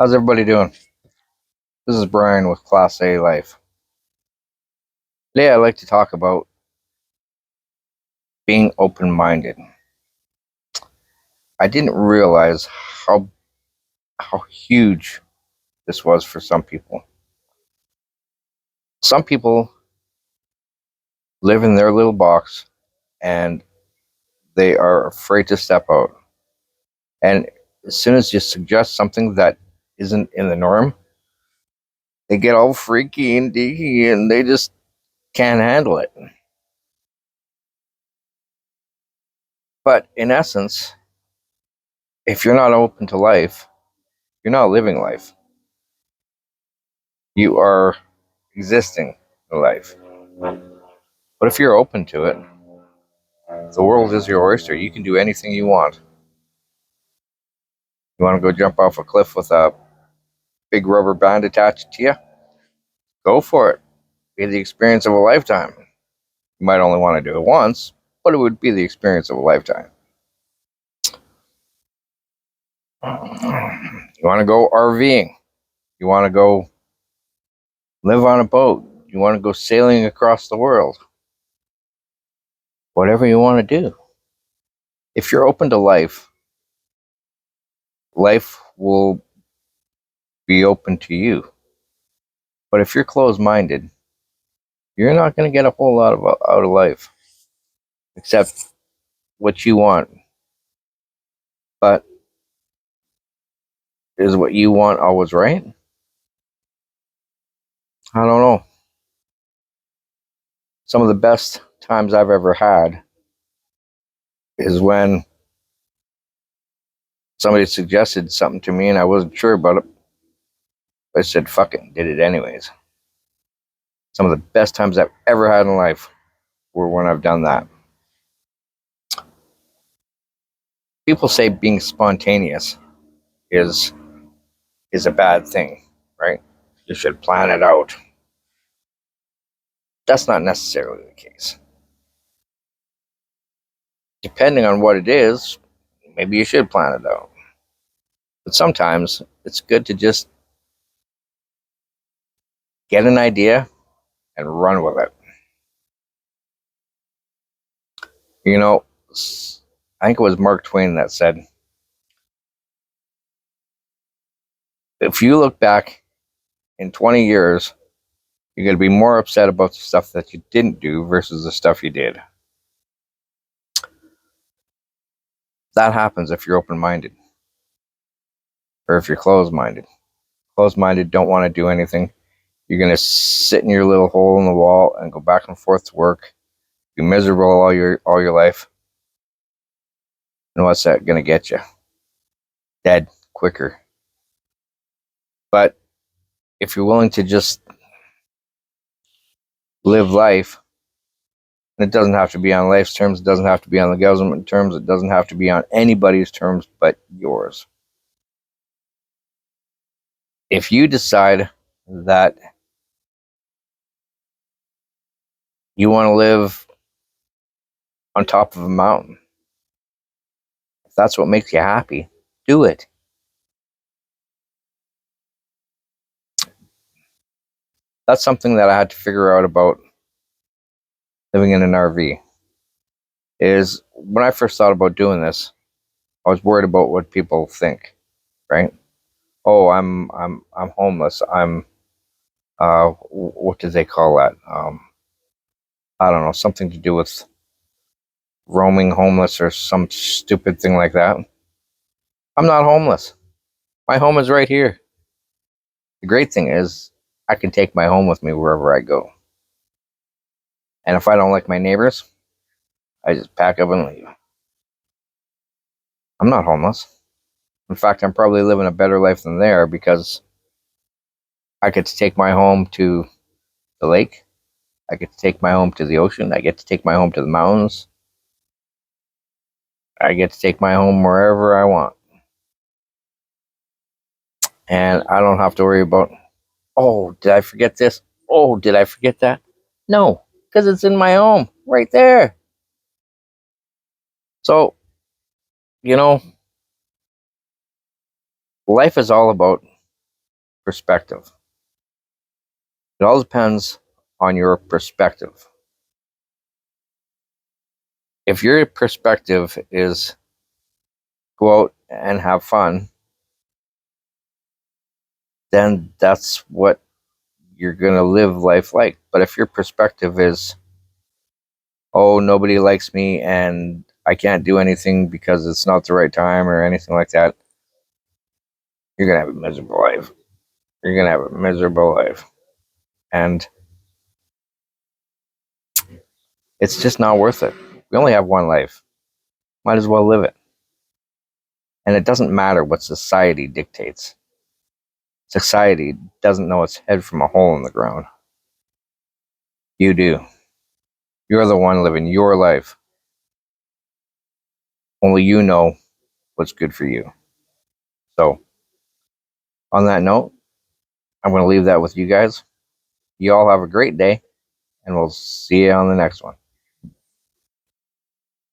How's everybody doing? This is Brian with Class A Life. Today I'd like to talk about being open-minded. I didn't realize how huge this was for some people. Some people live in their little box and they are afraid to step out. And as soon as you suggest something that isn't in the norm, they get all freaky and deaky and they just can't handle it. But in essence, if you're not open to life, you're not living life. You are existing in life. But if you're open to it, the world is your oyster. You can do anything you want. You want to go jump off a cliff with a big rubber band attached to you? Go for it. Be the experience of a lifetime. You might only want to do it once, but it would be the experience of a lifetime. You want to go RVing. You want to go live on a boat. You want to go sailing across the world. Whatever you want to do. If you're open to life, life will be open to you. But if you're closed-minded, you're not going to get a whole lot out of life, except what you want. But is what you want always right? I don't know. Some of the best times I've ever had is when somebody suggested something to me and I wasn't sure about it. I said, fuck it, and did it anyways. Some of the best times I've ever had in life were when I've done that. People say being spontaneous is a bad thing, right? You should plan it out. That's not necessarily the case. Depending on what it is, maybe you should plan it out. But sometimes it's good to just get an idea and run with it. You know, I think it was Mark Twain that said, if you look back in 20 years, you're going to be more upset about the stuff that you didn't do versus the stuff you did. That happens if you're open-minded or if you're closed-minded. Closed-minded don't want to do anything. You're going to sit in your little hole in the wall and go back and forth to work, be miserable all your life. And what's that going to get you? Dead quicker. But if you're willing to just live life, and it doesn't have to be on life's terms, it doesn't have to be on the government terms, it doesn't have to be on anybody's terms but yours. If you decide that you want to live on top of a mountain, if that's what makes you happy, do it. That's something that I had to figure out about living in an RV. Is when I first thought about doing this, I was worried about what people think, right? Oh, I'm homeless. I'm what do they call that? I don't know, something to do with roaming homeless or some stupid thing like that. I'm not homeless. My home is right here. The great thing is I can take my home with me wherever I go. And if I don't like my neighbors, I just pack up and leave. I'm not homeless. In fact, I'm probably living a better life than they are because I get to take my home to the lake. I get to take my home to the ocean. I get to take my home to the mountains. I get to take my home wherever I want. And I don't have to worry about, oh, did I forget this? Oh, did I forget that? No, because it's in my home right there. So, you know, life is all about perspective. It all depends on your perspective. If your perspective is go out and have fun, then that's what you're going to live life like. But if your perspective is, oh, nobody likes me and I can't do anything because it's not the right time or anything like that, you're going to have a miserable life. You're going to have a miserable life. And it's just not worth it. We only have one life. Might as well live it. And it doesn't matter what society dictates. Society doesn't know its head from a hole in the ground. You do. You're the one living your life. Only you know what's good for you. So, on that note, I'm going to leave that with you guys. You all have a great day, and we'll see you on the next one.